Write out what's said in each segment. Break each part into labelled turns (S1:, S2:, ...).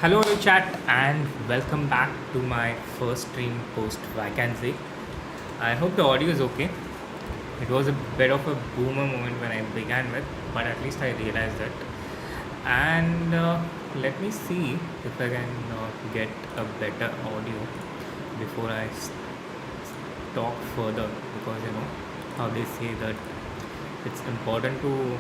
S1: Hello, chat, and welcome back to my first stream post vacancy. I hope the audio is okay. It was a bit of a boomer moment when I began with, but at least I realized it. And let me see if I can get a better audio before talk further because how they say that it's important to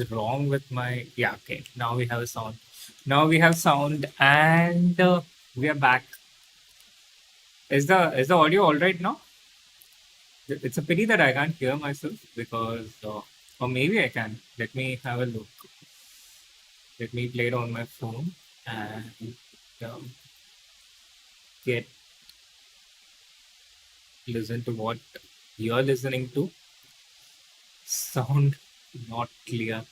S1: wrong with my yeah okay now we have a sound and we are back. Is the audio all right now? It's a pity that I can't hear myself because or maybe I can. Let me have a look. Let me play it on my phone and um, get listen to what you're listening to. Sound not clear.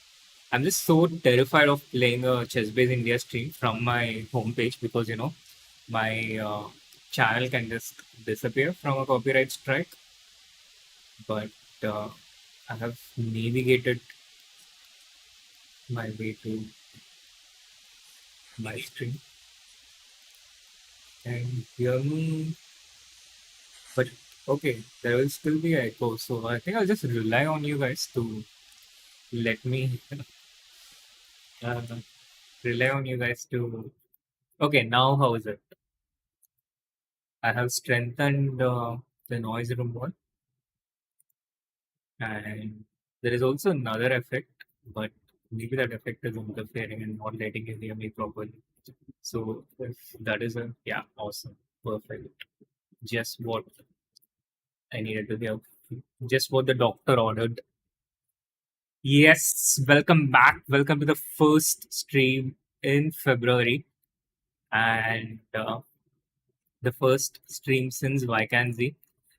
S1: I'm just so terrified of playing a chess-based India stream from my homepage because my channel can just disappear from a copyright strike. But uh, I have navigated my way to my stream and hear me. But okay, there will still be echo. So I think I'll just rely on you guys to let me uh, rely on you guys to. Okay, now how is it? I have strengthened the noise removal, and there is also another effect, but maybe that effect is interfering and not letting you hear me properly. So if that is a yeah, awesome, perfect. Just what I needed to hear. Just what the doctor ordered. Yes, welcome back. Welcome to the first stream in February and the first stream since vacancy.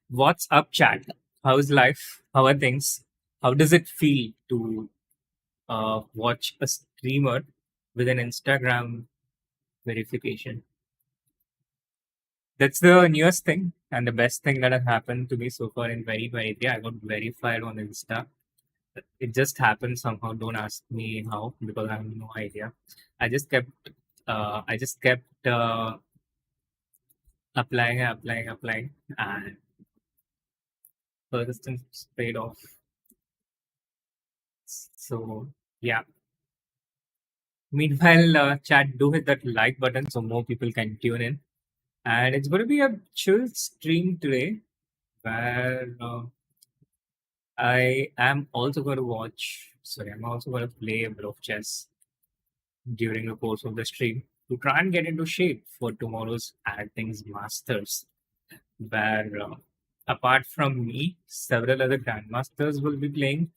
S1: What's up, chat? How's life? How are things? How does it feel to watch a streamer with an Instagram verification? That's the newest thing and the best thing that has happened to me so far in 2023. I got verified on Insta. It just happened somehow. Don't ask me how because I have no idea. I just kept applying, and persistence paid off. So yeah. Meanwhile, chat do hit that like button so more people can tune in. And it's going to be a chill stream today where I am also going to watch. Sorry, I'm also going to play a bit of chess during the course of the stream to try and get into shape for tomorrow's Airthings Masters, where apart from me, several other grandmasters will be playing,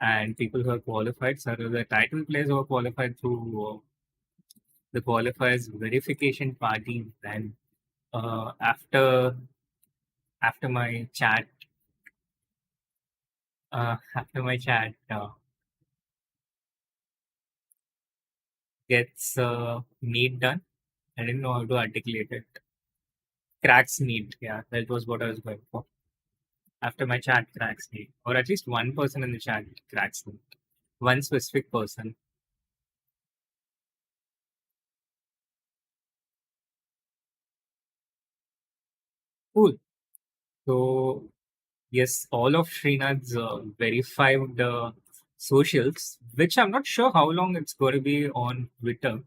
S1: and people who are qualified, several other title players who are qualified through the qualifiers verification party. Then after my chat, after my chat gets need done. I didn't know how to articulate it. Cracks need, yeah, that was what I was going for. After my chat cracks need, or at least one person in the chat cracks need. One specific person. Cool. So yes, all of Srinath's verified socials, which I'm not sure how long it's going to be on Twitter,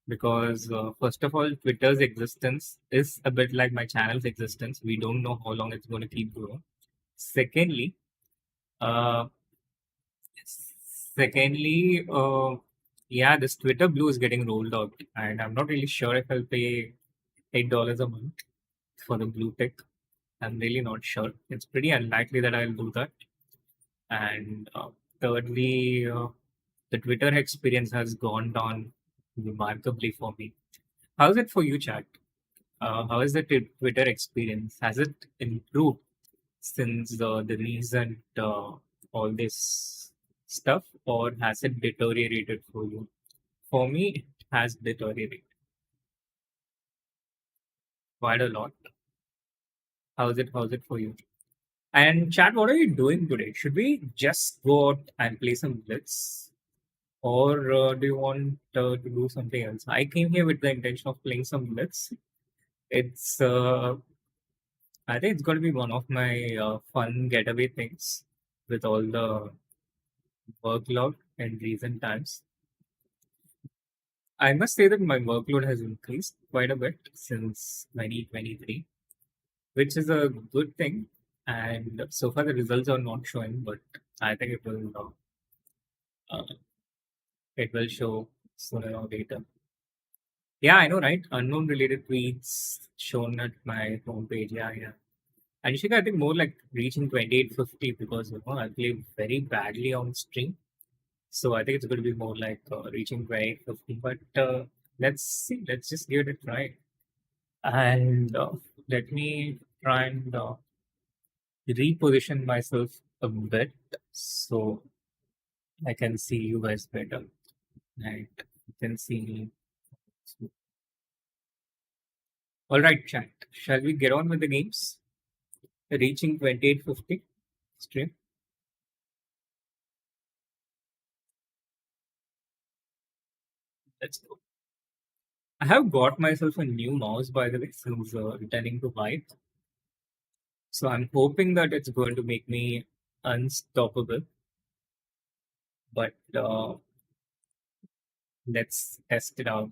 S1: because first of all, Twitter's existence is a bit like my channel's existence. We don't know how long it's going to keep going. Secondly, uh, yeah, this Twitter Blue is getting rolled out, and I'm not really sure if I'll pay $8 a month for the blue tick. I'm really not sure. It's pretty unlikely that I'll do that. And thirdly, the Twitter experience has gone down remarkably for me. How's it for you, chat? How is the Twitter experience? Has it improved since the recent all this stuff, or has it deteriorated for you? For me, it has deteriorated quite a lot. How's it for you? And chat, what are you doing today? Should we just go out and play some blitz, or do you want to do something else? I came here with the intention of playing some blitz. It's I think it's going to be one of my fun getaway things with all the workload in recent times. I must say that my workload has increased quite a bit since 2023, which is a good thing. And so far, the results are not showing, but I think it will show sooner or later. Yeah, I know, right? Unknown related tweets shown at my homepage. Yeah, yeah. And Shika, I think more like reaching 2850 because I play very badly on stream. So I think it's going to be more like reaching 2850. But let's see. Let's just give it a try. And let me try and reposition myself a bit so I can see you guys better. Right? You can see me. All right, chat. Shall we get on with the games? Reaching 2850 stream. Let's go. I have got myself a new mouse, by the way, since returning to buy it. So I'm hoping that it's going to make me unstoppable. But let's test it out.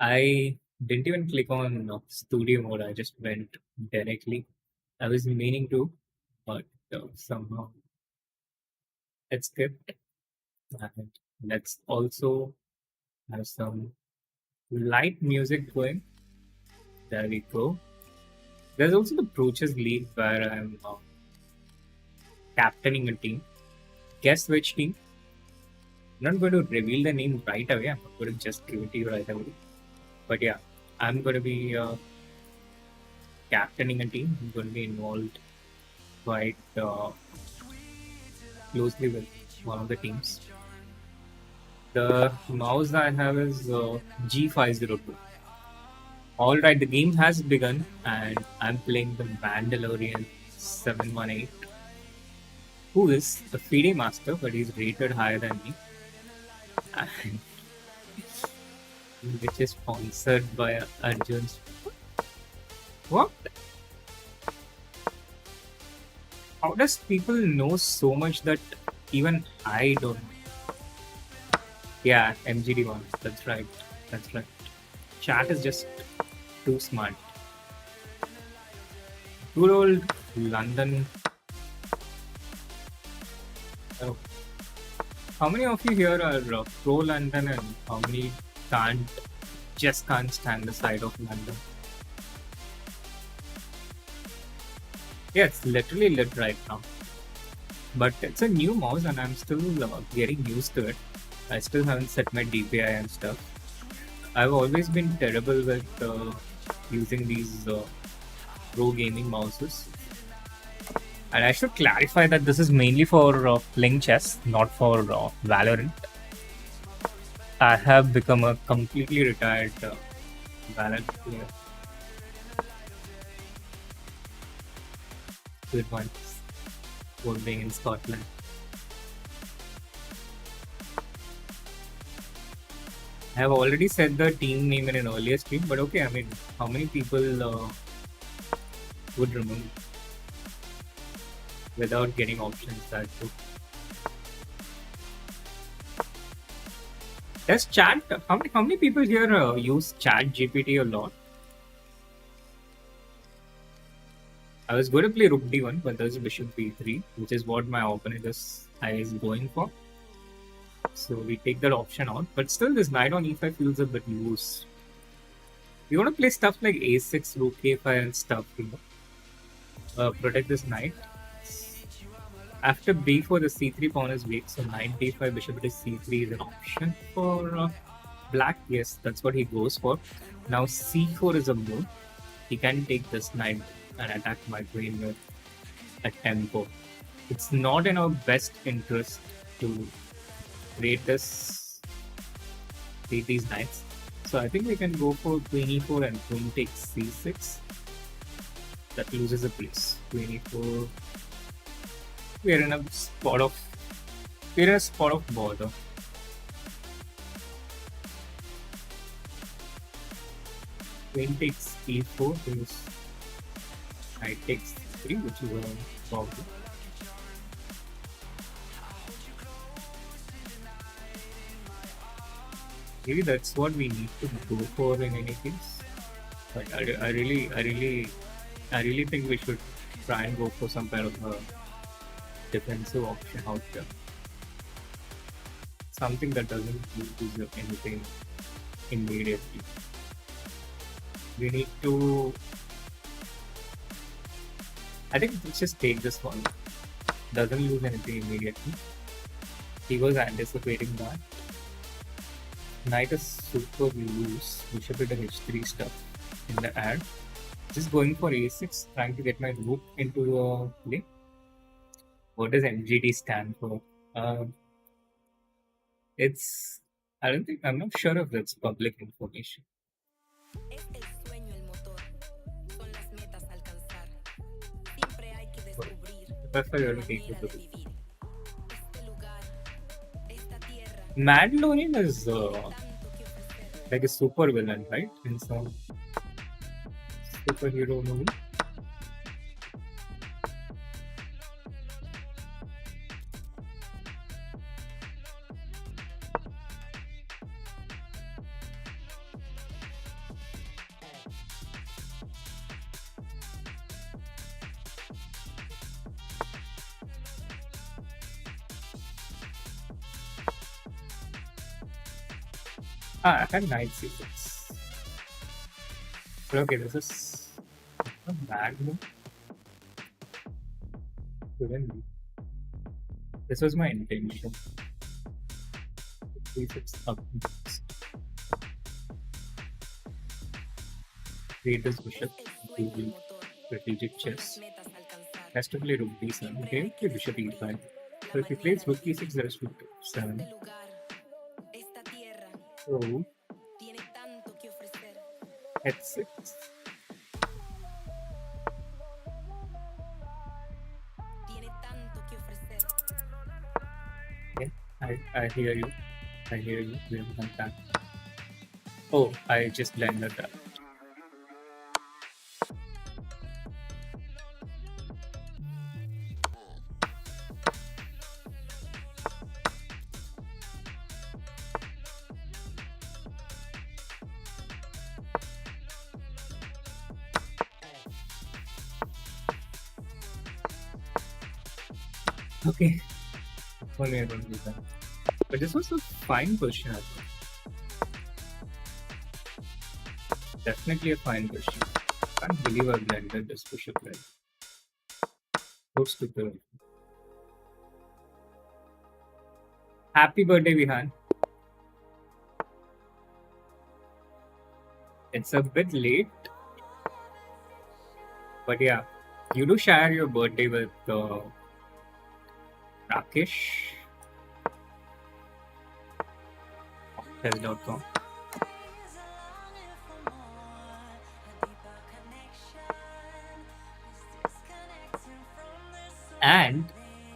S1: I didn't even click on studio mode. I just went directly. I was meaning to, but somehow it skipped. And let's also have some light music going. There we go. There's also the Broaches League where I'm captaining a team. Guess which team? I'm not going to reveal the name right away. I'm not going to just give it to you right away. But yeah, I'm going to be captaining a team. I'm going to be involved quite closely with one of the teams. The mouse I have is G502. Alright, the game has begun and I'm playing the Mandalorian 718, who is the FIDE master, but he's rated higher than me. And which is sponsored by Arjun's. What? How does people know so much that even I don't? Yeah, MGD1. That's right. That's right. Chat is just too smart. Good old London. Oh. How many of you here are pro London and how many can't stand the side of London? Yeah, it's literally lit right now. But it's a new mouse and I'm still getting used to it. I still haven't set my DPI and stuff. I've always been terrible with using these pro gaming mouses. And I should clarify that this is mainly for playing chess, not for Valorant. I have become a completely retired Valorant player. Good one. For being in Scotland. I have already said the team name in an earlier stream, but okay, I mean, how many people would remember without getting options that too? Does chat, how many people here use chat GPT a lot? I was going to play Rook D1, but there's Bishop B3, which is what my opponent is going for. So we take that option out, but still this knight on e5 feels a bit loose. We want to play stuff like a6, rook a5 and stuff, protect this knight. After b4, the c3 pawn is weak, so knight d5, bishop to c3 is an option for black. Yes, that's what he goes for. Now c4 is a move. He can take this knight and attack my queen with a tempo. It's not in our best interest to create these knights. So I think we can go for queen e4 and queen takes c6. that loses a place. 24. We're in a spot of bother. Queen takes e4 is knight takes 3, which is a problem. Maybe that's what we need to go for in any case. But I really think we should try and go for some kind of a defensive option out there. Something that doesn't lose anything immediately. We need to. I think let's just take this one. Doesn't lose anything immediately. He was anticipating that. Knight is super loose. Bishop at h3 stuff in the ad. Just going for a6, trying to get my rook into the play. What does MGT stand for? It's. I'm not sure if that's public information. If I really take it to Mandalorian is like a super villain, right? In some superhero movie. I had knight c6. But okay, this is a bad move. Couldn't be. This was my intention. c6 up. Create this bishop. Google strategic chess. Has to play rook d7. Okay, play bishop e5. So if he plays rook e6, there is rook d7. So h6. Okay, I hear you. I hear you. We have done that. Oh, I just blended that. Okay, only I don't do that. But this was a fine question, I thought. Definitely a fine question. Can't believe I blended this bishop right. So stupid. Happy birthday, Vihan. It's a bit late. But yeah, you do share your birthday with Rakesh. Chess.com. And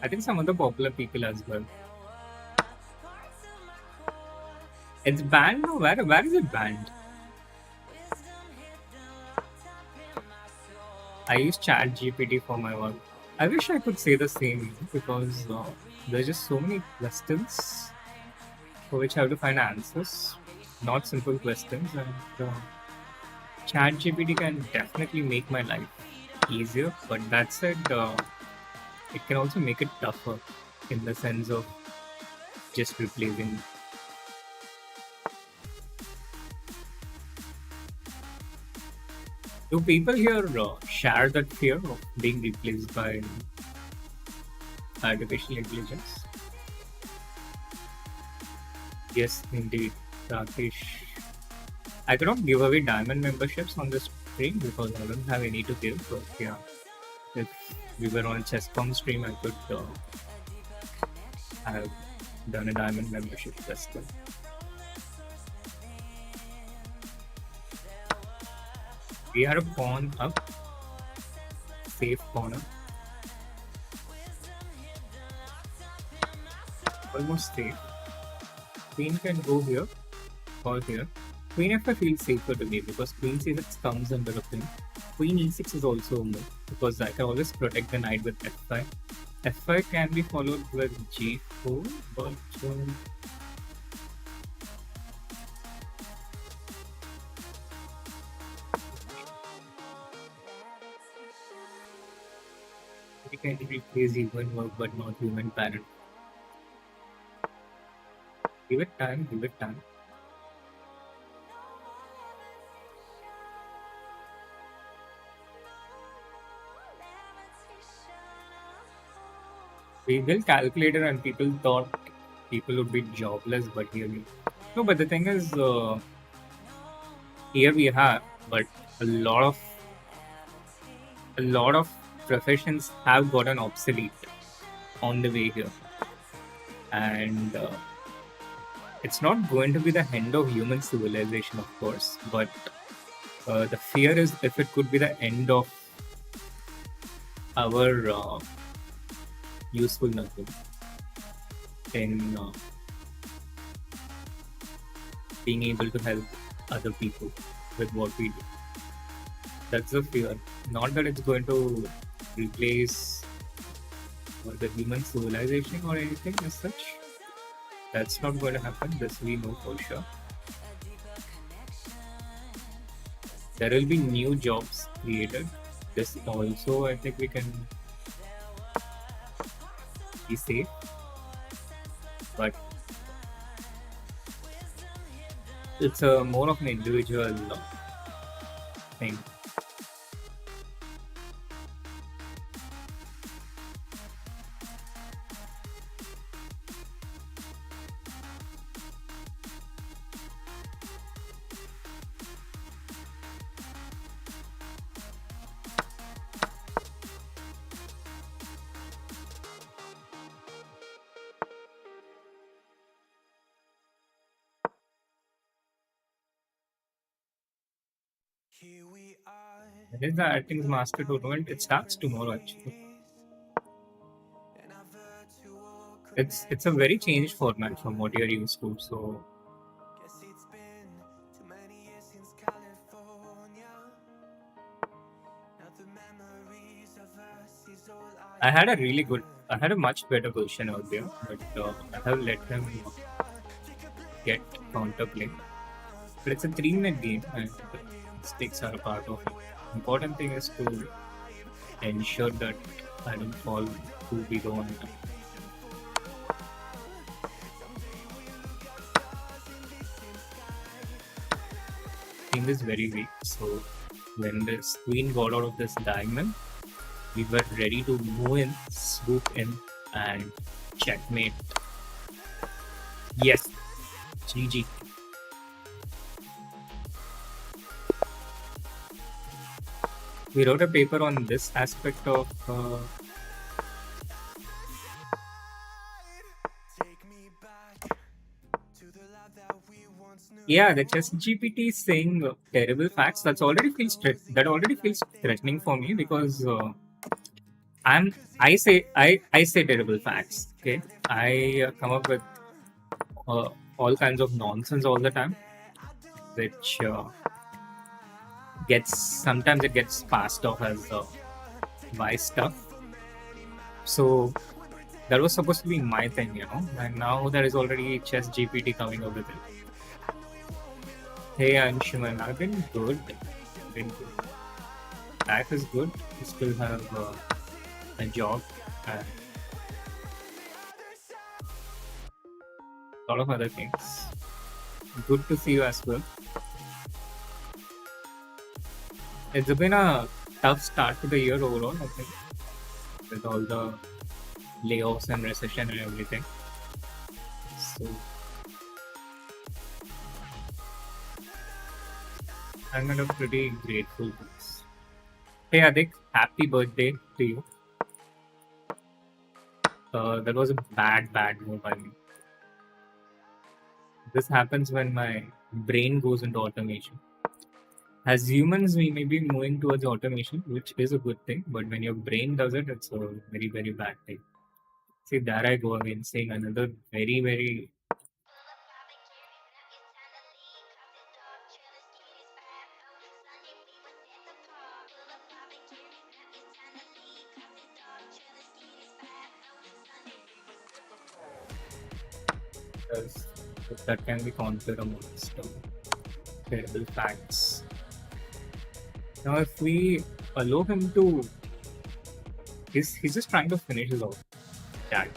S1: I think some other popular people as well. It's banned now? Where is it banned? I use ChatGPT for my work. I wish I could say the same because there's just so many questions for which I have to find answers, not simple questions. And ChatGPT can definitely make my life easier, but that said, it can also make it tougher in the sense of just replacing. Do people here share that fear of being replaced by artificial intelligence? Yes, indeed, Rakesh. I cannot give away diamond memberships on this stream because I don't have any to give. But yeah, if we were on a chess.com stream, I could have done a diamond membership festival. We are a pawn up. safe corner. Almost safe. Queen can go here or here. Queen f5 feels safer to me because queen c6 comes under a pin. Queen e6 is also a move because I can always protect the knight with f5. f5 can be followed with g4, but we can replace human work but not human parent. Give it time, give it time. We built calculator and people thought people would be jobless, but here we no. But the thing is, here we have, but a lot of a lot of professions have gotten obsolete on the way here, and it's not going to be the end of human civilization, of course, but the fear is if it could be the end of our usefulness in being able to help other people with what we do. That's the fear. Not that it's going to replace the human civilization or anything as such. That's not going to happen. This we know for sure. There will be new jobs created. This also, I think we can be safe. But it's a more of an individual thing. It is the Airthings Master Tournament. It starts tomorrow actually. It's a very changed format from what you're used to. So I had a much better position out there, but I have let him get counterplay. But it's a 3-minute game and mistakes are a part of it. Important thing is to ensure that I don't fall too below on time. King is very weak, so when this queen got out of this diagonal, we were ready to move in, swoop in, and checkmate. Yes, GG. We wrote a paper on this aspect of yeah, the chess GPT is saying terrible facts. That already feels threatening for me because I say terrible facts. Okay, I come up with all kinds of nonsense all the time, which sometimes it gets passed off as wise stuff. So that was supposed to be my thing, and now there is already chess GPT coming up with it. Hey Anshuman, I've been good. Life is good. You still have a job and a lot of other things. Good to see you as well. It's been a tough start to the year overall, I think, with all the layoffs and recession and everything. So I'm kind of pretty grateful for this. Hey Adik, happy birthday to you. That was a bad move by me. This happens when my brain goes into automation. As humans, we may be moving towards automation, which is a good thing, but when your brain does it, it's a very, very bad thing. See, there I go again, saying another very, very. Because that can be conquered amongst terrible facts. Now, if we allow him to, he's just trying to finish his that.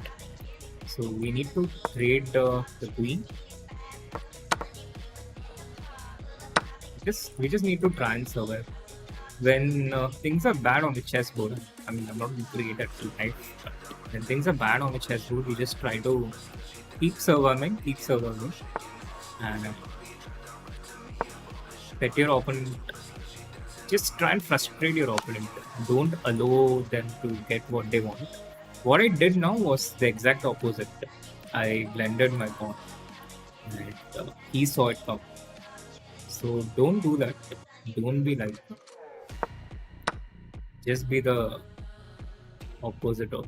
S1: So we need to trade the queen. We just need to try and survive. When things are bad on the chessboard, I mean, I'm not great at life. When things are bad on the chessboard, we just try to keep surviving, and let your opponent. Just try and frustrate your opponent. Don't allow them to get what they want. What I did now was the exact opposite. I blended my pawn, and he saw it come. So don't do that. Don't be like that. Just be the opposite of.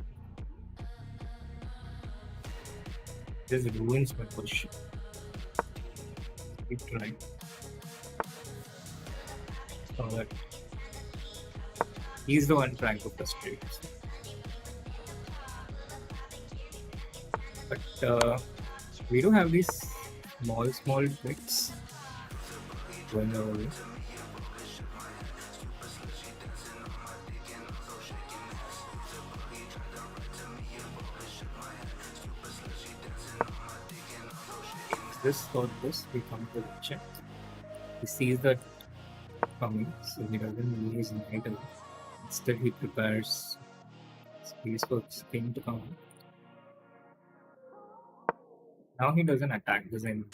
S1: This ruins my position. Keep trying. So that he's the one trying to frustrate us. But we do have these small tricks going our way. This or this, we come to the check. He sees that coming, so he doesn't use knight away. Instead, he prepares space for his king to come. Now he doesn't attack the same.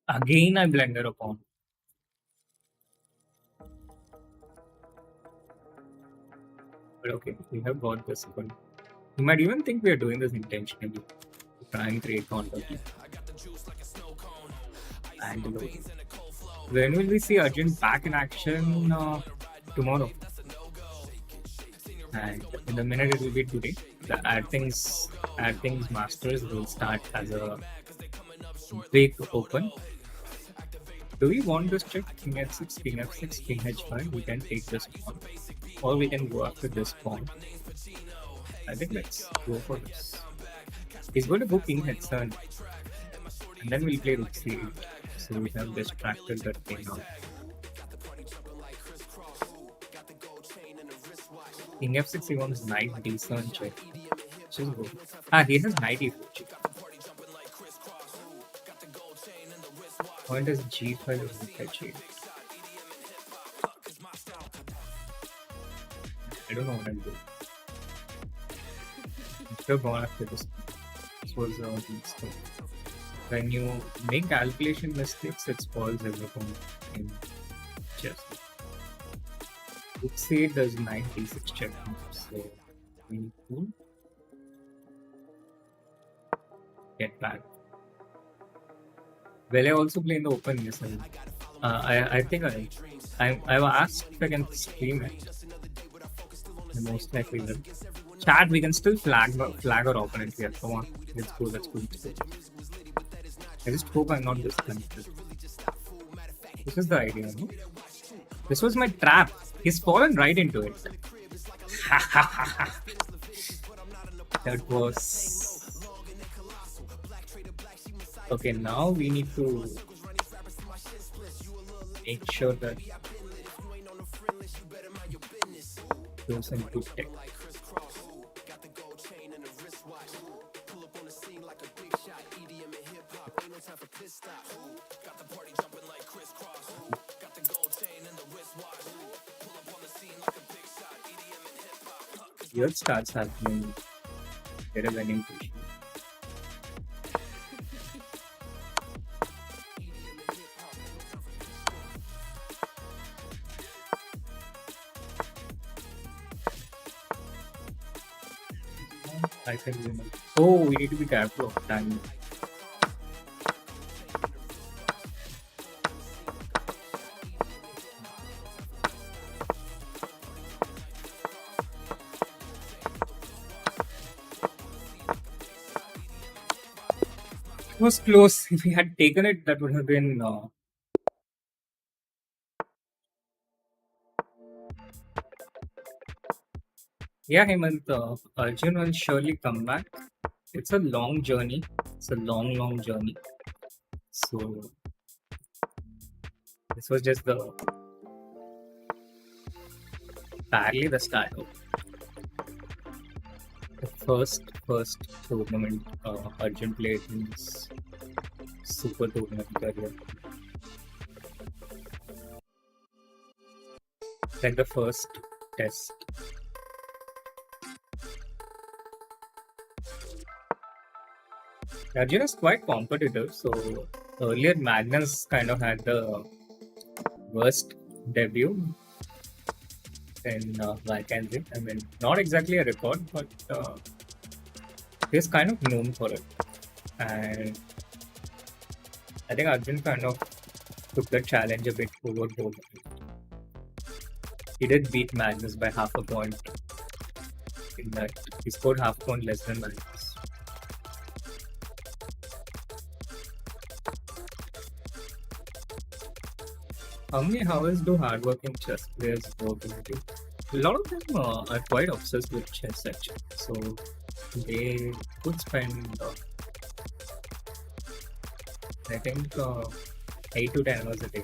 S1: Again, I blender a pawn. But okay, we have got this one. You might even think we are doing this intentionally to try and create contact. And when will we see Arjun back in action tomorrow? And in a minute it will be today. The Airthings Masters will start as a big open. Do we want this check? King f6, King f6, King h5. We can take this pawn, or we can go after this pawn. I think let's go for this. He's going to go King h7, and then we'll play rook c8. So we have distracted that thing now. King f6, he wants knight d7 check. Just go. He has knight e4 check. Point is g5 rook h8. I don't know what I'll do. I'm still going after this. This was stuff. When you make calculation mistakes, it spoils everything in chess. Rook c8 does knight d6 check. So we cool. Get back. Will I also play in the open? Yes, I think I've asked if I can stream it. Most likely will. Chat, we can still flag our opponent here. Come on, let's go. I just hope I'm not disconnected. This is the idea, no? This was my trap. He's fallen right into it. That was... Okay, now we need to make sure that goes into tech. Here starts happening. There is an intuition. I think we need to be careful of time. was close. If we had taken it, that would have been. Yeah, Hemant, Arjun will surely come back. It's a long journey. It's a long, long journey. So this was just the barely the start of the first tournament Arjun played in his super tournament career. Like the first test. Arjun is quite competitive, so earlier Magnus kind of had the worst debut in vacancy. I mean, not exactly a record, but he's kind of known for it. And I think Arjun kind of took the challenge a bit overboard. He did beat Magnus by half a point. In that, he scored half a point less than Magnus. How many hours do hardworking chess players work in a day? A lot of them are quite obsessed with chess actually. So they could spend, I think, 8 to 10 hours a day,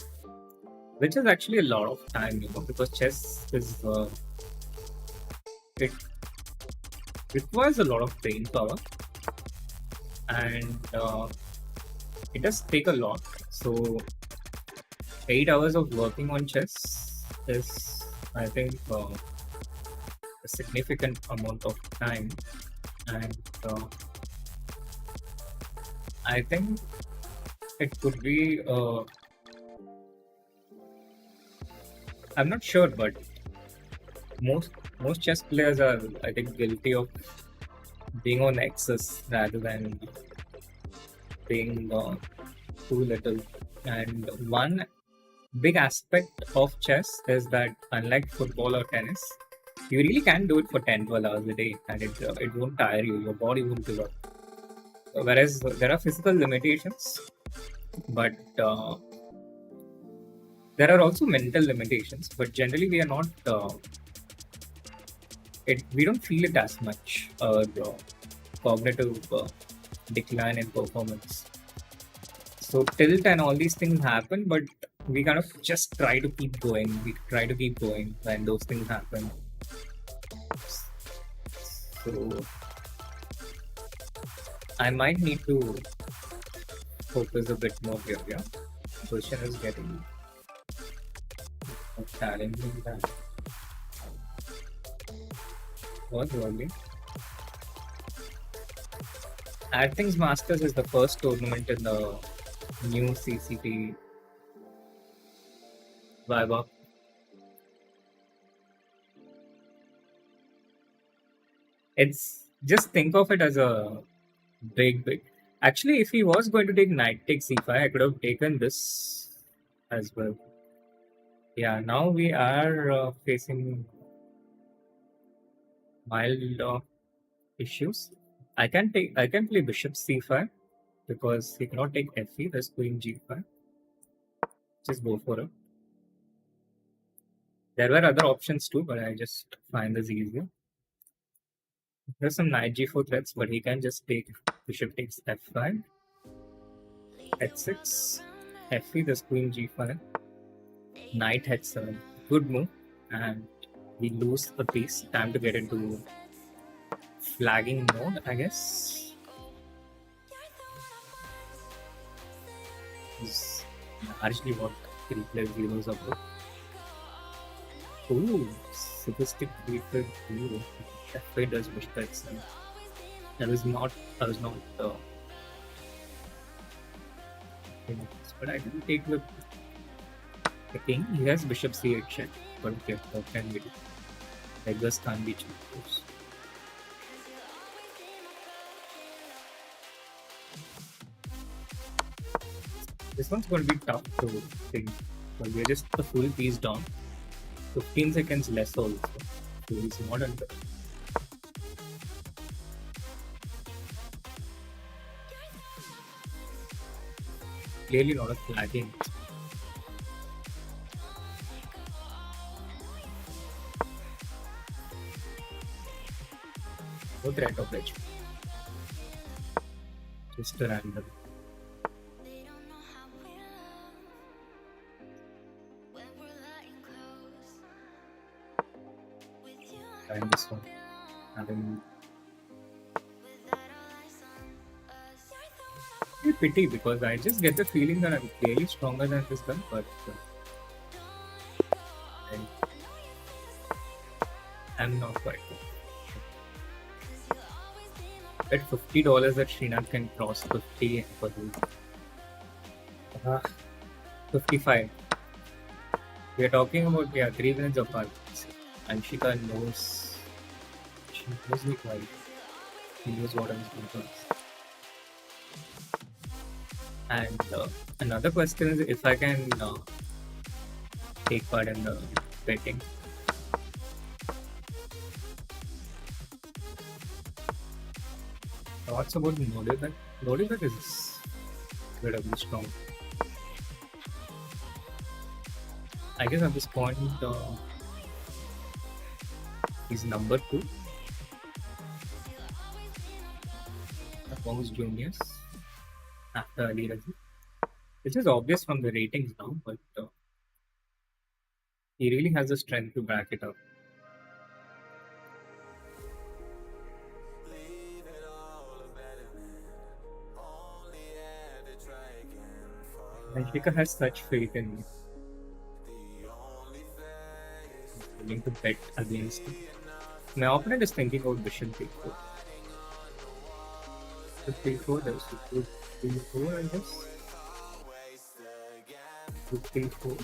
S1: which is actually a lot of time, because chess is it requires a lot of brain power, and it does take a lot. So 8 hours of working on chess is, I think, a significant amount of time, and I think it could be. I'm not sure, but most chess players are, I think, guilty of being on excess rather than being too little. And one big aspect of chess is that, unlike football or tennis, you really can do it for 10-12 hours a day, and it won't tire you. Your body won't give up. Whereas there are physical limitations, but there are also mental limitations. But generally, we are not. We don't feel it as much. The cognitive decline in performance. So tilt and all these things happen, but we kind of just try to keep going. We try to keep going when those things happen. So I might need to focus a bit more here. Yeah, question is getting more challenging than was early. Airthings Masters is the first tournament in the new CCT vibe. It's just think of it as a big. Actually, if he was going to take knight takes c5, I could have taken this as well. Yeah, now we are facing mild issues. I can play bishop c5 because he cannot take fe. There's queen g5. Just go for it. There were other options too, but I just find this easier. There's some knight g4 threats, but he can just take bishop takes f5, h6, fe. There's queen g5, knight h7. Good move, and we lose a piece. Time to get into flagging mode, I guess. Is largely what replay zeros about. Ooh, sophisticated hero. F8 does bishop h7. I was not. But I didn't take the king. He has bishop c8 check. But okay, what can we do? Beggars can't be choosers. This one's going to be tough to think. But we're just a full piece down. 15 seconds less also. So he's not under. clearly not a flagging. No threat of edge. Just a random. Trying this one. Having a pity because I just get the feeling that I'm clearly stronger than this gun, but I'm not quite good. At $50 that Srinath can cross 50 for the 55. We are talking about 3 minutes apart. Anshika knows. She knows me quite. She knows what I'm doing. And another question is if I can take part in the betting. Thoughts about Logitech? Logitech is incredibly strong. I guess at this point, he's number 2 amongst juniors after Ali Razi, which is obvious from the ratings now, but he really has the strength to back it up. Anshika has such faith in me. I'm willing to bet against him. My opponent is thinking about Bishop P4. The P4 does it. P4, I guess. P4.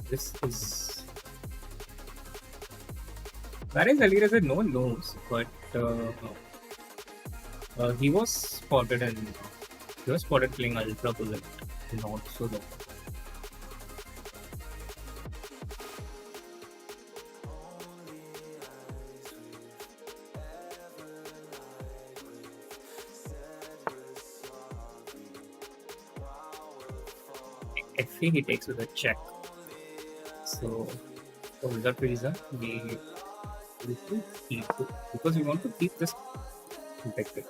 S1: This is. Where is Ali Raza? No one knows, but he was spotted playing Ultra Bullet, not so long. FE he takes with a check. So for that reason we need to keep it because we want to keep this protected.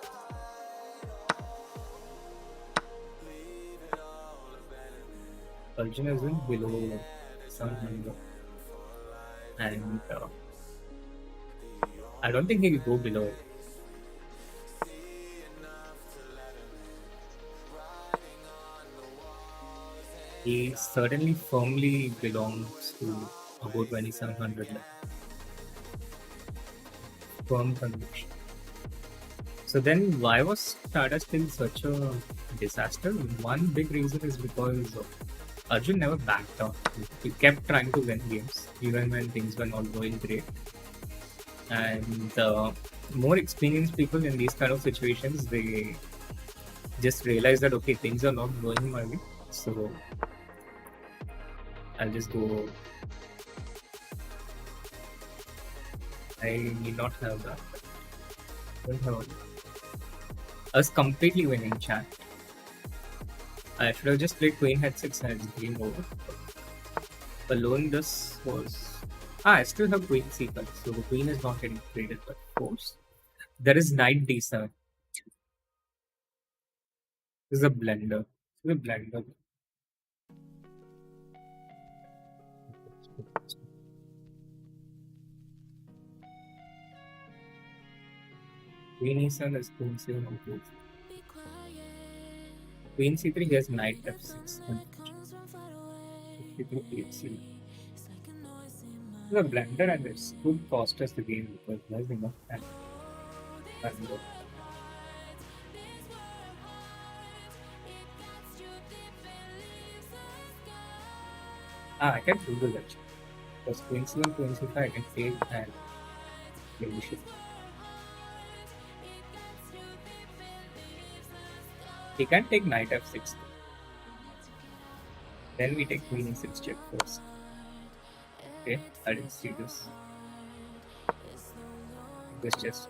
S1: Arjun is in below 700 and I don't think he will go below it. He certainly firmly belongs to about 2700 level. Firm conviction. So then why was Tata Steel such a disaster? One big reason is because Arjun never backed down. He kept trying to win games even when things were not going great. And more experienced people in these kind of situations, they just realize that okay, things are not going my way, so I'll just go. I need not have that. Don't have all. I was completely winning chat. I should have just played Queen Head 6 and it's game over. Alone this was. I still have Queen C5, so the Queen is not getting traded by force. There is Knight D7. This is a blender. This is a blender. Queen E7 is Queen C1 on both. Queen C3 has Knight F6. C3 the blender and it could cost us the game because there's enough time. I can do the ledge. Because Queen C1, Queen C5 I can take and maybe shift. He can take Knight F6. Then we take Queen E6 check first. Okay, I didn't see this. this chest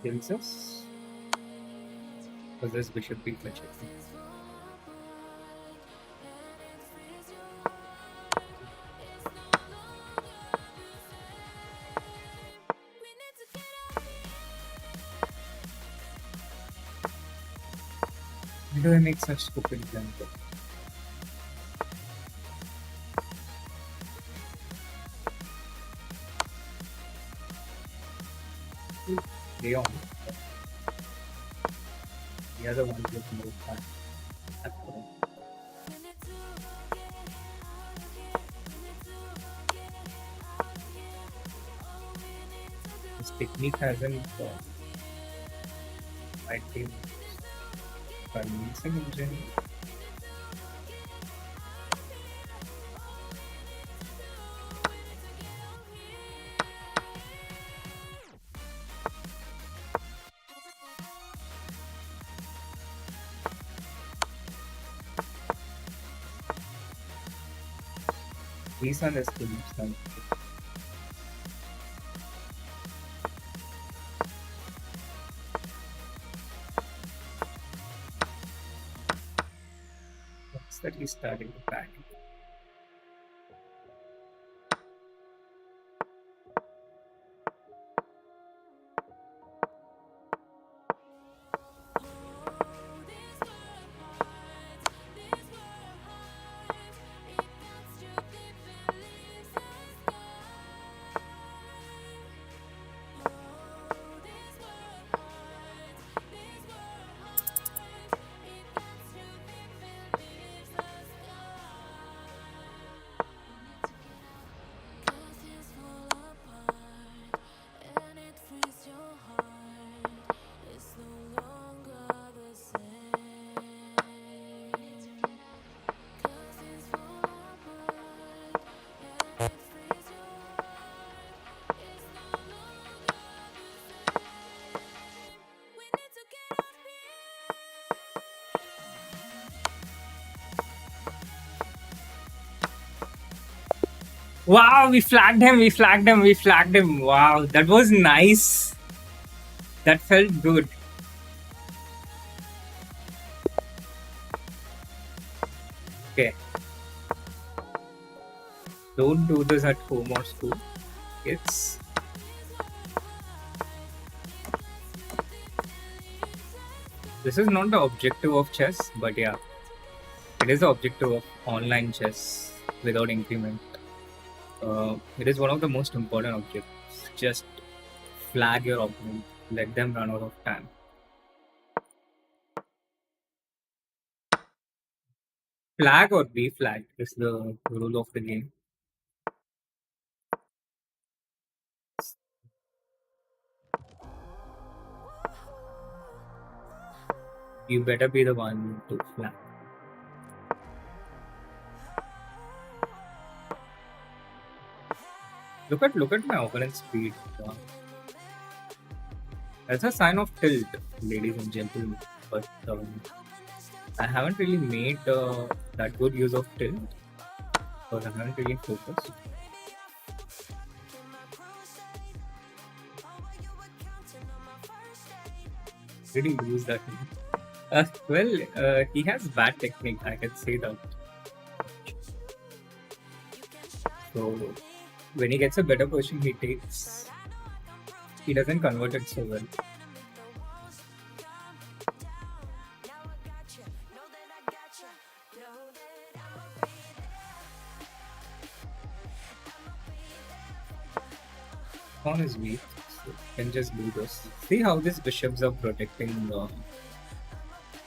S1: kills us. Because this bishop be fetching. Why do I make such stupid plans? Leon. The other one with no fun. This technique hasn't might be convincing in general. These are the skills. That he's starting to panic. Wow, we flagged him, we flagged him, we flagged him. Wow, that was nice. That felt good. Okay. Don't do this at home or school. It's this is not the objective of chess, but yeah, it is the objective of online chess without increment. It is one of the most important objectives. Just flag your opponent, let them run out of time. Flag or be flagged is the rule of the game. You better be the one to flag. Look at my opponent's speed. That's a sign of tilt, ladies and gentlemen. But I haven't really made that good use of tilt because I haven't really focused. Did he use that? Well, he has bad technique, I can say that. So when he gets a better position, he doesn't convert it so well. Pawn is weak, so can just do this. See how these bishops are protecting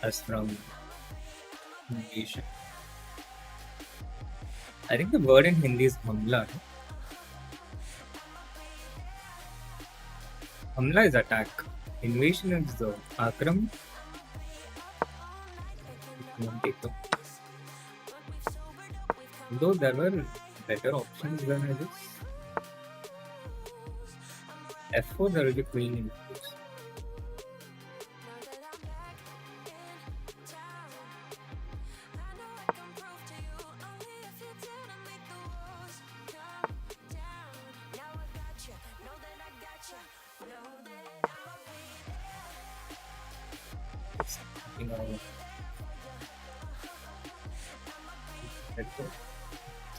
S1: us from invasion. I think the word in Hindi is hamla. Hamla is attack. Invasion is the akram. Though there were better options than I guess. F4 there will be queen in place. let's go.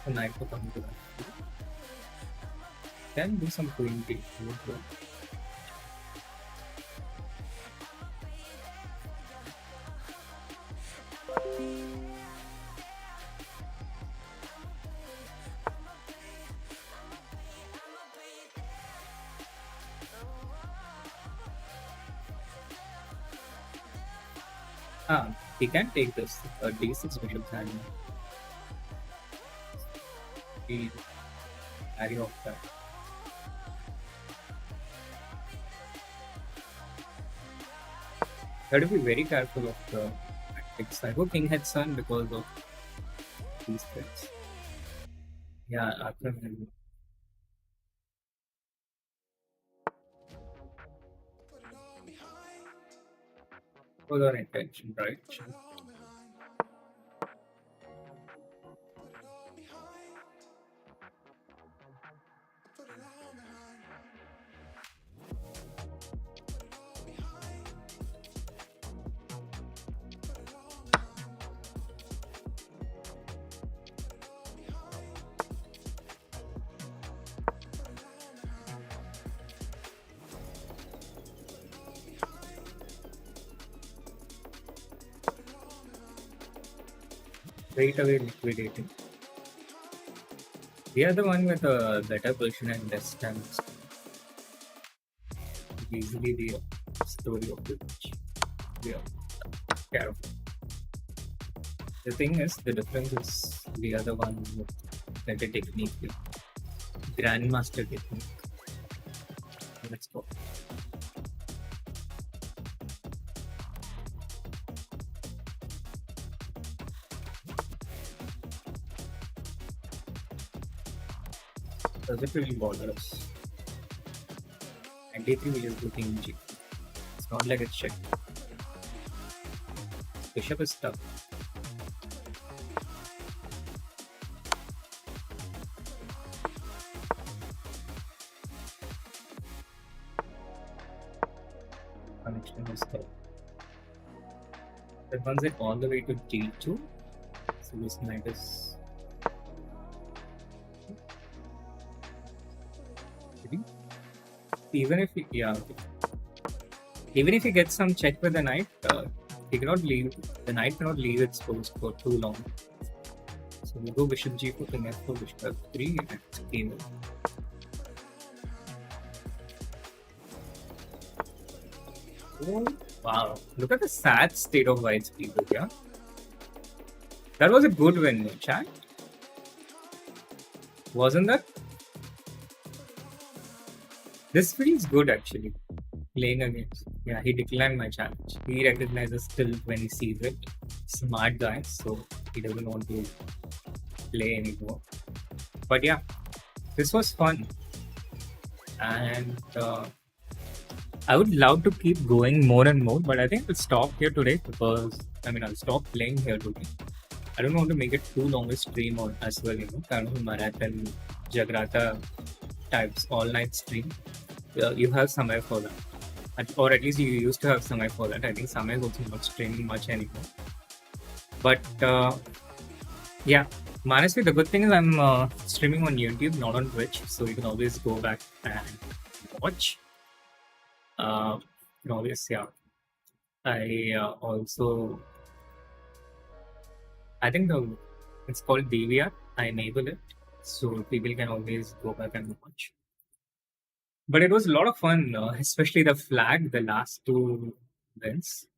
S1: So nice to come to that. Can do some queen tea. He can take this D6 missions and he carry off that. Got to be very careful of the tactics. I go King had Sun because of these threats. Yeah, Akram. Was our intention, right? Straight away liquidating. We are the one with a better version and less damage. Easily the story of the witch. We are careful. The thing is, the difference is we are the one with better technique, grandmaster technique. Let's go. Does it really bother us? 93 million to King G. It's not like it's checked. Bishop is tough. Connection is tough. That runs it all the way to G2. So this knight is. Even if he, even if he gets some check with the knight, he cannot leave. The knight cannot leave its post for too long. So we go bishop g4, king f4, bishop f3, and it's game. Oh, wow! Look at the sad state of white's people here. That was a good win, chat. Wasn't that? This feels good actually. Playing against. Yeah, he declined my challenge. He recognizes still when he sees it. Smart guy, so he doesn't want to play anymore. But yeah, this was fun. And I would love to keep going more and more, but I think I'll stop here today because I'll stop playing here today. I don't want to make it too long a stream or as well, kind of a marathon, Jagrata types all night stream. You have Samay for that. Or at least you used to have Samay for that. I think Samay is also not streaming much anymore. But yeah, honestly, the good thing is I'm streaming on YouTube, not on Twitch. So you can always go back and watch. You can always, yeah. I also, I think it's called DVR. I enable it. So people can always go back and watch. But it was a lot of fun, especially the flag, the last two wins.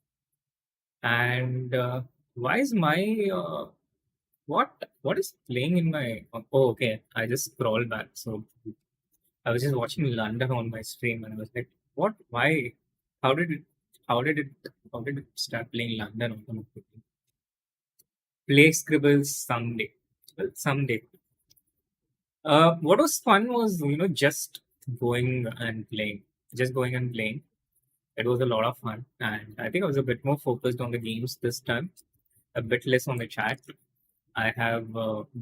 S1: And why is my what is playing in my? Oh, okay. I just scrolled back. So I was just watching London on my stream, and I was like, "What? Why? How did it start playing London automatically?" Play scribbles someday. Well, someday. What was fun was just going and playing, just going and playing. It was a lot of fun, and I think I was a bit more focused on the games this time, a bit less on the chat. I have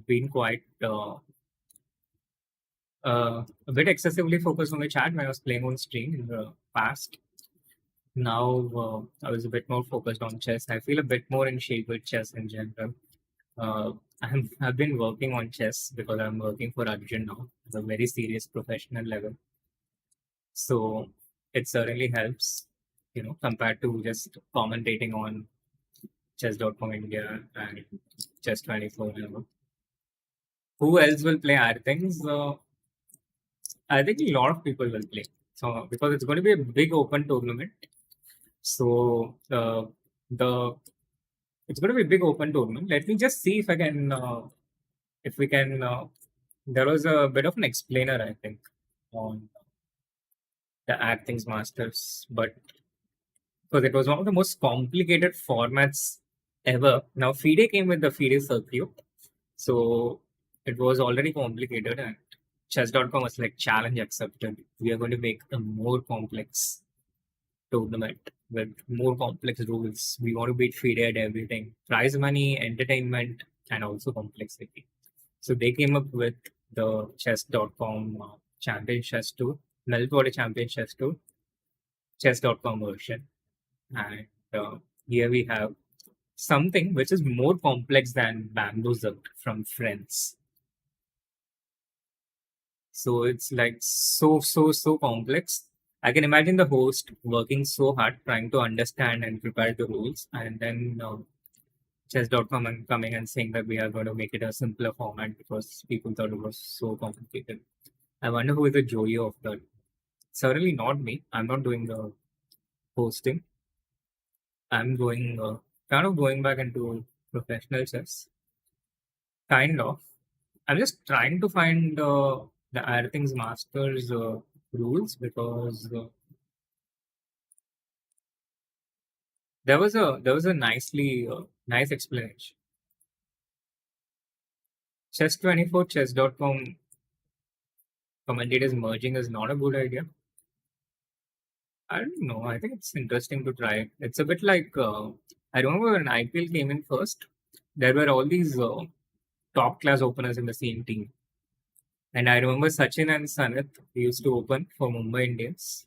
S1: been quite a bit excessively focused on the chat when I was playing on stream in the past. Now I was a bit more focused on chess. I feel a bit more in shape with chess in general. Uh, I've been working on chess because I'm working for Arjun now at a very serious professional level. So it certainly helps, compared to just commentating on chess.com India and chess 24. Who else will play Airthings? I think a lot of people will play. So because it's going to be a big open tournament. So the it's going to be a big open tournament. Let me just see if I can, if we can. There was a bit of an explainer, I think, on the Airthings Masters, but because it was one of the most complicated formats ever. Now, FIDE came with the FIDE circuit, so it was already complicated, and chess.com was like challenge accepted. We are going to make a more complex tournament with more complex rules. We want to beat FIDE at everything: prize money, entertainment, and also complexity. So they came up with the chess.com Champion Chess Tour, Meltwater Champion Chess Tour, chess.com version. And here we have something which is more complex than Bamboozled from Friends. So it's like so complex. I can imagine the host working so hard trying to understand and prepare the rules, and then chess.com and coming and saying that we are going to make it a simpler format because people thought it was so complicated. I wonder who is the Joey of that. Certainly not me. I'm not doing the hosting. I'm going kind of going back into professional chess. Kind of. I'm just trying to find the Airthings Masters rules because there was a nice explanation. Chess24 chess.com commentators merging is not a good idea. I don't know. I think it's interesting to try. It's a bit like I remember when IPL came in first, there were all these top class openers in the same team. And I remember Sachin and Sanat used to open for Mumbai Indians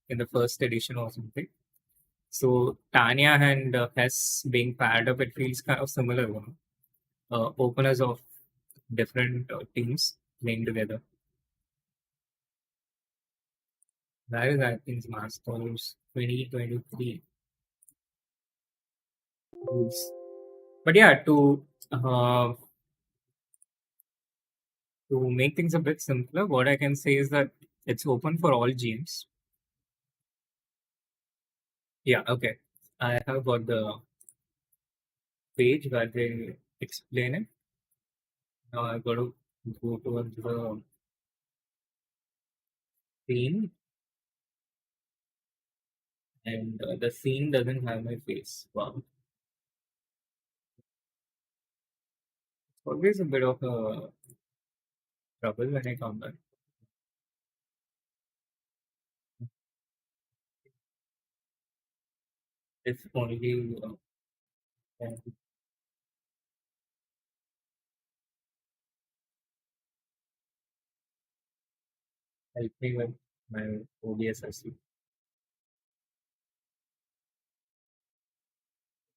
S1: in the first edition or something. So Tanya and Hess being paired up, it feels kind of similar. Openers of different teams playing together. That is, I think, Masters 2023 rules. But yeah, uh, to make things a bit simpler, what I can say is that it's open for all GMs. Yeah, okay. I have got the page where they explain it. Now I've got to go towards the scene, and the scene doesn't have my face. Wow. It's always a bit of a trouble when I come back. If only can help me with my OBS.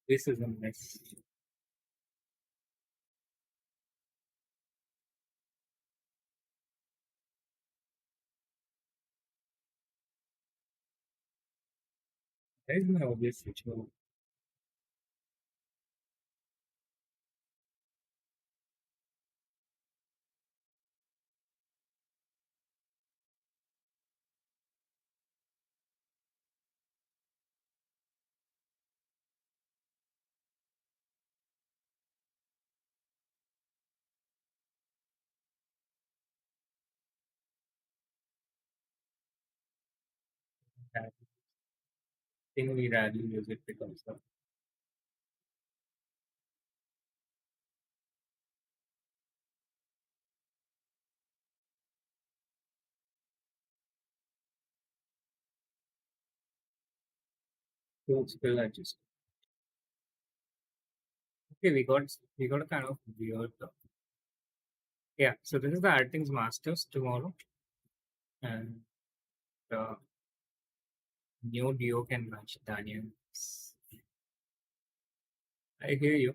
S1: This is a mess. Where is my OBS switch? Oh, I think we rarely use it because of G.Skill adjust. Okay, we got a kind of weird. Yeah, so this is the Airthings Masters tomorrow, and uh, New duo can match Daniels. I hear you.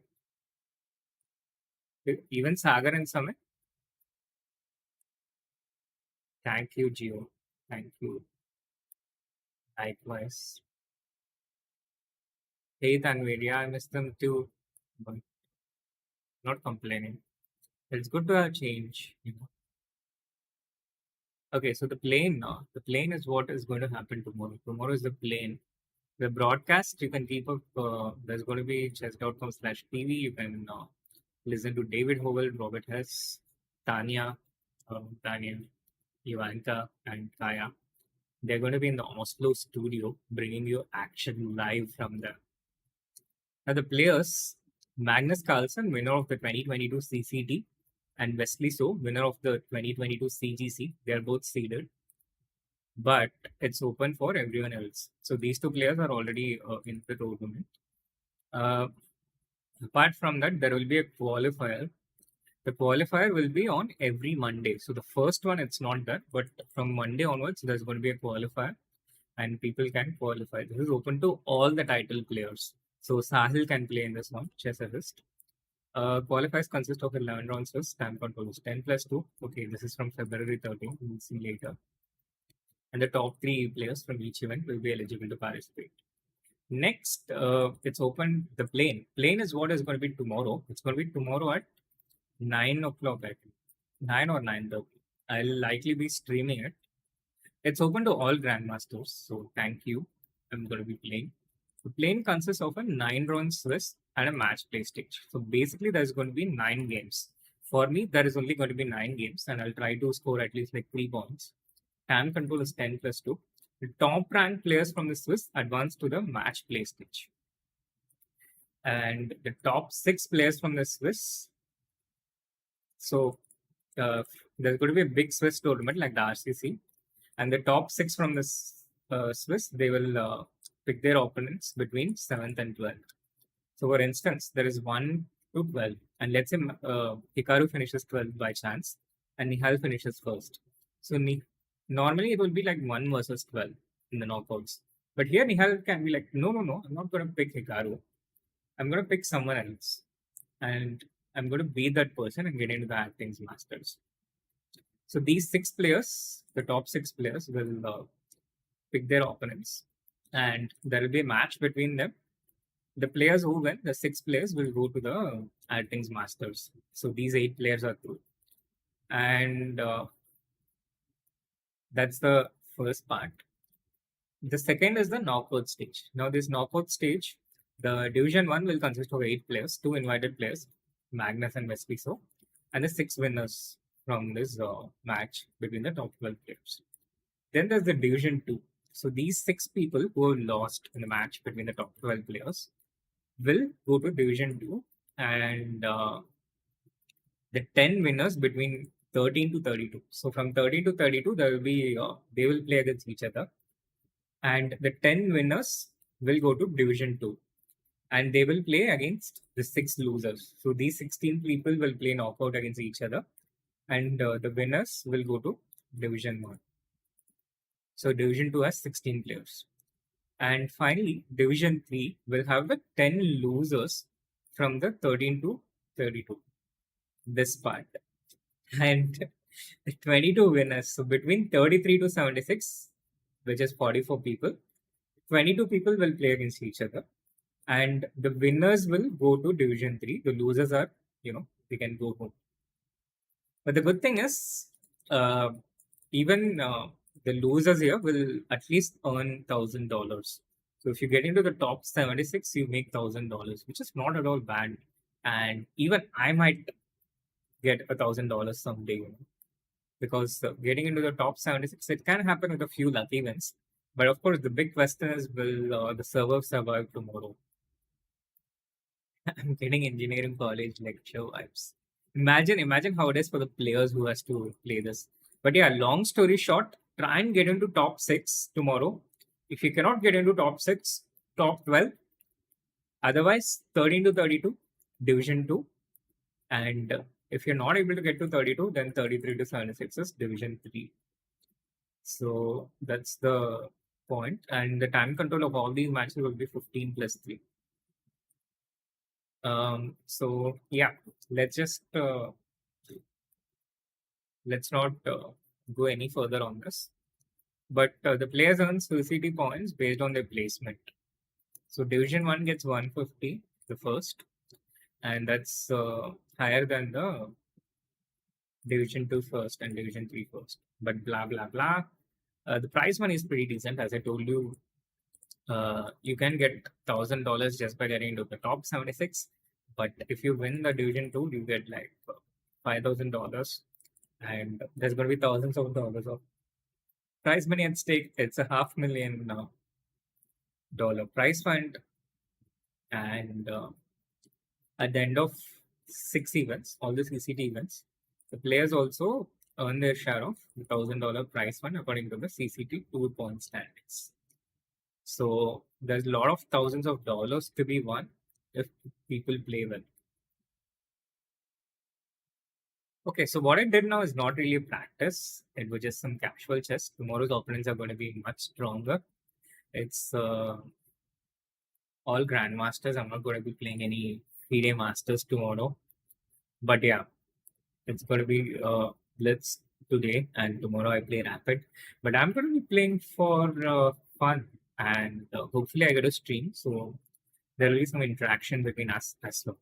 S1: Even Sagar and Samit. Thank you, Geo. Thank you. Likewise. Hey, Tanvir, I miss them too, but not complaining. It's good to have change. Okay, so the plane now. The plane is what is going to happen tomorrow. Tomorrow is the plane. The broadcast, you can keep up. There's going to be chess.com/TV. You can listen to David Howell, Robert Hess, Tanya, Tanya, Ivanka, and Kaya. They're going to be in the Oslo studio, bringing you action live from there. Now, the players, Magnus Carlsen, winner of the 2022 CCT, and Wesley So, winner of the 2022 CGC. They are both seeded, but it's open for everyone else. So these two players are already in the tournament. Uh, Apart from that, there will be a qualifier. The qualifier will be on every Monday. So the first one, it's not that, but from Monday onwards, there's going to be a qualifier and people can qualify. This is open to all the title players. So Sahil can play in this one, chess assist. Qualifiers consist of 11 rounds with time controls 10 plus 2. Okay, this is from February 13. We'll see later. And the top 3 players from each event will be eligible to participate. Next, it's open the plane. Plane is what is going to be tomorrow. It's going to be tomorrow at 9 o'clock, I think. 9 or 9:30. I'll likely be streaming it. It's open to all grandmasters, so thank you. I'm going to be playing. The plane consists of a 9-round Swiss and a match play stage. So basically, there's going to be 9 games. For me, there is only going to be 9 games, and I'll try to score at least like 3 points. Time control is 10 plus 2. The top ranked players from the Swiss advance to the match play stage. And the top 6 players from the Swiss. So there's going to be a big Swiss tournament like the RCC. And the top 6 from the Swiss, they will pick their opponents between 7th and 12th. So, for instance, there is 1 to 12. And let's say Hikaru finishes 12th by chance and Nihal finishes first. So, normally it will be like 1 versus 12 in the knockouts. But here Nihal can be like, no, I'm not going to pick Hikaru. I'm going to pick someone else. And I'm going to beat that person and get into the Airthings Masters. So these 6 players, the top 6 players, will pick their opponents. And there will be a match between them. The players who win, the 6 players, will go to the Airthings Masters. So these 8 players are through. And that's the first part. The second is the knockout stage. Now, this knockout stage, the Division 1 will consist of 8 players, 2 invited players, Magnus and Wesley So, and the 6 winners from this match between the top 12 players. Then there's the Division 2. So these 6 people who have lost in the match between the top 12 players will go to Division 2, and the 10 winners between 13 to 32. So from 13 to 32, there will be they will play against each other, and the 10 winners will go to Division 2, and they will play against the 6 losers. So these 16 people will play knockout against each other, and the winners will go to Division 1. So Division 2 has 16 players. And finally, Division 3 will have the 10 losers from the 13 to 32. This part. And the 22 winners. So between 33 to 76, which is 44 people, 22 people will play against each other. And the winners will go to Division 3. The losers are, they can go home. But the good thing is, even the losers here will at least earn $1,000. So if you get into the top 76, you make $1,000, which is not at all bad. And even I might get $1,000 someday, because getting into the top 76, it can happen with a few lucky wins. But of course, the big question is, will the server survive tomorrow? I'm getting engineering college lecture vibes. Imagine how it is for the players who has to play this. But yeah, long story short, try and get into top 6 tomorrow. If you cannot get into top 6, top 12. Otherwise, 13 to 32, Division 2. And if you're not able to get to 32, then 33 to 76 is Division 3. So that's the point, and the time control of all these matches will be 15 plus 3. So yeah, let's just let's not go any further on this. But the players earn CCT points based on their placement. So Division 1 gets 150, the first, and that's higher than the Division 2 first and Division 3 first. But blah, blah, blah. The prize money is pretty decent. As I told you, you can get $1,000 just by getting into the top 76. But if you win the Division 2, you get like $5,000. And there's going to be thousands of dollars of prize money at stake. It's a $500,000 prize fund. And at the end of 6 events, all the CCT events, the players also earn their share of the $1,000 prize fund according to the CCT 2-point standings. So there's a lot of thousands of dollars to be won if people play well. Okay, so what I did now is not really practice. It was just some casual chess. Tomorrow's opponents are going to be much stronger. It's all grandmasters. I'm not going to be playing any FIDE masters tomorrow. But yeah, it's going to be Blitz today, and tomorrow I play Rapid. But I'm going to be playing for fun, and hopefully I get a stream. So there will be some interaction between us as well.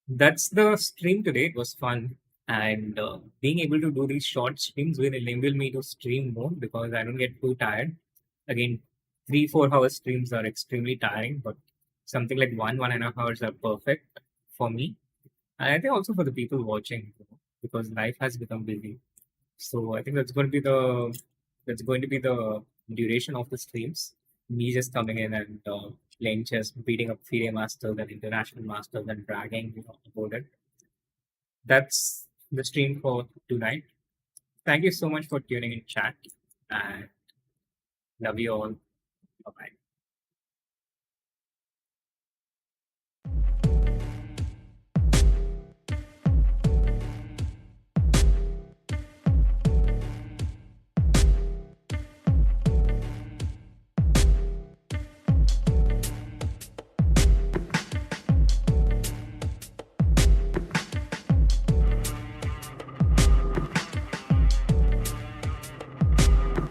S1: That's the stream today. It was fun. And being able to do these short streams will enable me to stream more because I don't get too tired. Again, 3-4 hour streams are extremely tiring, but something like 1.5 hours are perfect for me. And I think also for the people watching, because life has become busy. So I think that's going to be the duration of the streams. Me just coming in and playing chess, beating up FIDE masters and international masters and bragging about it. That's the stream for tonight. Thank you so much for tuning in, chat, and love you all. Bye bye.